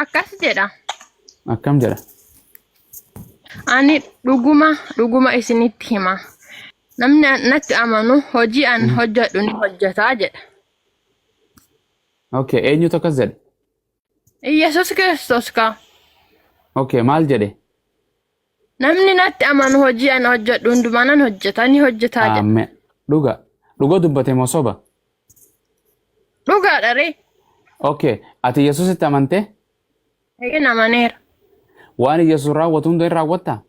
akkas jedha. Akkam jedha. Ani dhuguma isinitti hima. Namni natti amanu hojii an hojjedhu ni hojjetaa jedha. Okay, eenyutu akkas jedhe? Yesus Kiristoos ka. Okay, maal jedhe? Namni natti amanu hojii an hojjedhu hundumaa nan hojjeta ni hojjetaa jedha. Amen. Dhuga dubbate moo soba? Dhugaadha ree. Okay, ati Yesuusitti amantee? Eeyyeen amaneera. Waan Yesuus raawwatu hunda hin raawwattaa?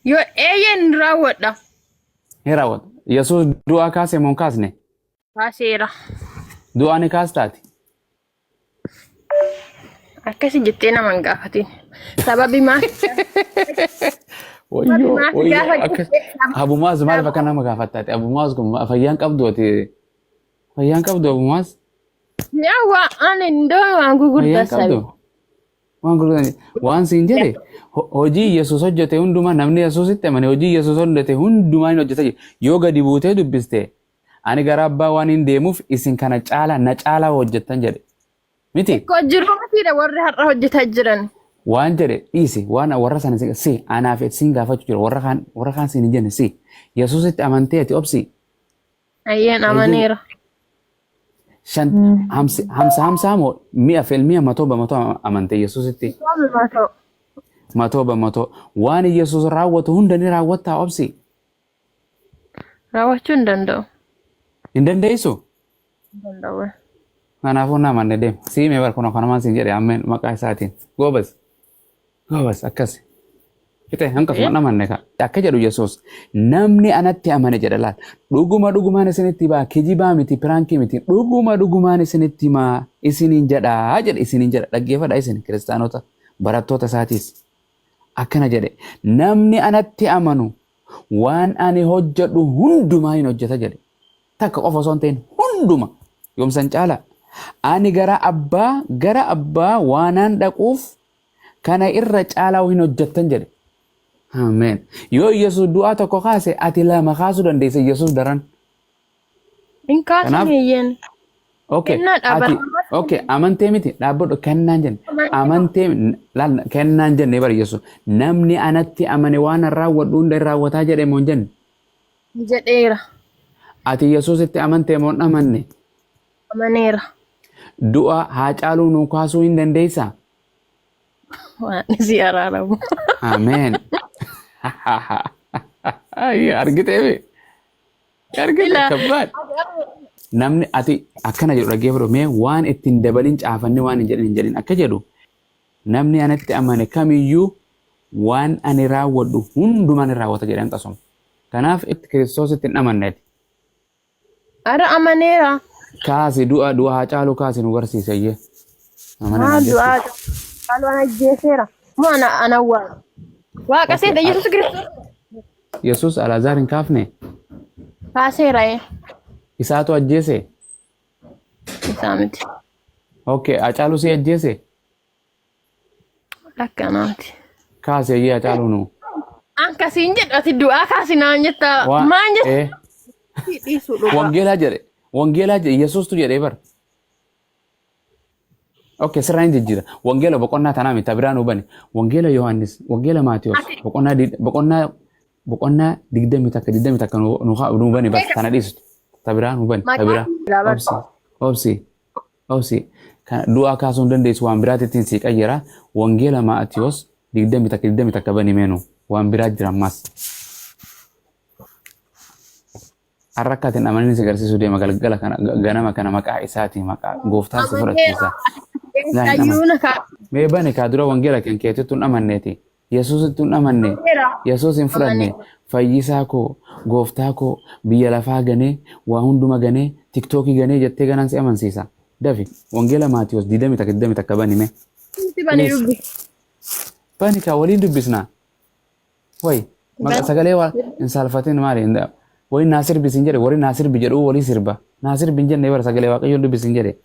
Yoo eeyyeen raawwadha. Hin raawwatu. Yesuus du'aa kaase moo hin kaasne? Kaaseera. Du'aa ni kaastaati? Akkasi jettee nama hin gaafatin. Sababi maal? Abumaas maaliif akka nama gaafattaati? Abumaas kun fayyaan qabdu ati fayyaan qabdu Abumaas? Yaa ani ndoo waan gurguddaa sabi. Waan gurguddaa waan siin jedhe hojii Yesuus hojjete hundumaa namni Yesuusitti amane hojii Yesuus hojjete hundumaa hin hojjeta yoo gadi buutee dubbiste ani gara abbaa waan hin deemuuf isin kana caala na caala hojjettan jedhe. Miti? Ko jiru mitiidha warri har'a hojjetaa jiran. Waan jedhe dhiisi waan warra sana si anaaf siin gaafachuu jira warra kaan siin hin jenne si Yesuusitti amantee ati obsi. Ayyeen amaneera. Hamsa moo mi'a filmi'a matoo amantee Yesuusitti. Matoo waan Yesuus raawwatu hunda ni raawwattaa obsi. Raawwachuu hin danda'u. Hin dandeessu? Hin danda'u. Kanaafuu namanne deema. Siimee barkuna kanamaan siin jedhe ammeen maqaa isaatiin. Goobas akkasi. Fite hanqasuma namanne ka. Akka jedhu Yesuus namni anatti amane jedha laal. Dhugumaan isinitti baa kijibaa miti piraankii miti. Dhugumaan isinitti maa isiniin jedhaa jedhe isiniin jedha dhaggeeffadha isin kiristaanota barattoota isaatiis. Akkana jedhe namni anatti amanu waan ani hojjedhu hundumaa hin hojjeta jedhe. Takka qofa osoo hin ta'in hunduma yoomsan caala. Ani gara abbaa waanaan dhaquuf kana irra caalaa hin hojjettan jedhe. Amen. Yoo Yesuus du'aa tokko kaase ati lama kaasuu dandeessa Yesuus daran. Hin kaasneeyyen. Okay, amantee miti dhaabbadhu kennaan jenne. Amantee kennaan jenne bara Yesuus. Namni anatti amane waan raawwadhu hunda raawwataa jedhe moo hin jenne? Jedheera. Ati Yesuusitti amantee moo hin amanne? Amaneera. Du'a haa caaluu nu kaasuu hin dandeessaa? Waan si araaramu. Amen. Argitee kabbaad. Namni ati akkana jedhu dhaggeeffadhu mee waan ittiin dabalin caafanne waan hin jedhin akka jedhu namni anatti amane kamiyyuu waan ani raawwadhu hundumaan hin raawwata jedhan qasuma. Kanaaf itti Kiristoositti hin amanneeti. Ara amaneera. Kaasi du'a haa caalu kaasi nu barsiisayyee. Du'a caalu ana ajjeeseera. Moo ana waan. Waaqa seeta Yesuus Kiristoos. Yesuus Alaazaar hin kaafne. Kaaseera. Isaatu ajjeese. Isaa miti. Okay, Hacaaluu si ajjeese. Akkanaati. Kaase Hacaaluu nu. Akkasiin jedhu ati du'aa kaasi naan jetta. Maan jetta? Wangeelaa jedhe Yesuustu jedhee bara. Okay, sirraan jijjiira. Wangeela boqonnaa tanaa miti biraan hubani. Wangeela Yohaannis, Wangeela Maatiyos, boqonnaa 20 nu hubani bas tana dhiistu. Tabiraan hubani. Obsi. Du'aa kaasuu hin dandeessu waan biraatittiin si qayyara. Wangeela Maatiyos 20 bani meenu waan biraa jira ammas. Harrakkaatiin amananii si agarsiisuu deema galgala ganama kana maqaa isaatii maqaa gooftaan si fudhachiisa. Mee bane kaa dura wangeela kan keetittuun amanneeti. Yesuusittuun amanne. Yesuus hin fudhanne. Fayyisaa koo, gooftaa koo, biyya lafaa ganee, waa hunduma ganee, tiktookii ganee jettee ganaan si amansiisa. Dafi wangeela Maatiyos 20 bani mee. Bani kaa waliin dubbisnaa. Wayi sagalee waa hin saalfatin maali? Wali naasir bisin jedhe warri naasir bi jedhu wali sirba naasir bin jenne bara sagalee waaqayyoon dubbisin jedhe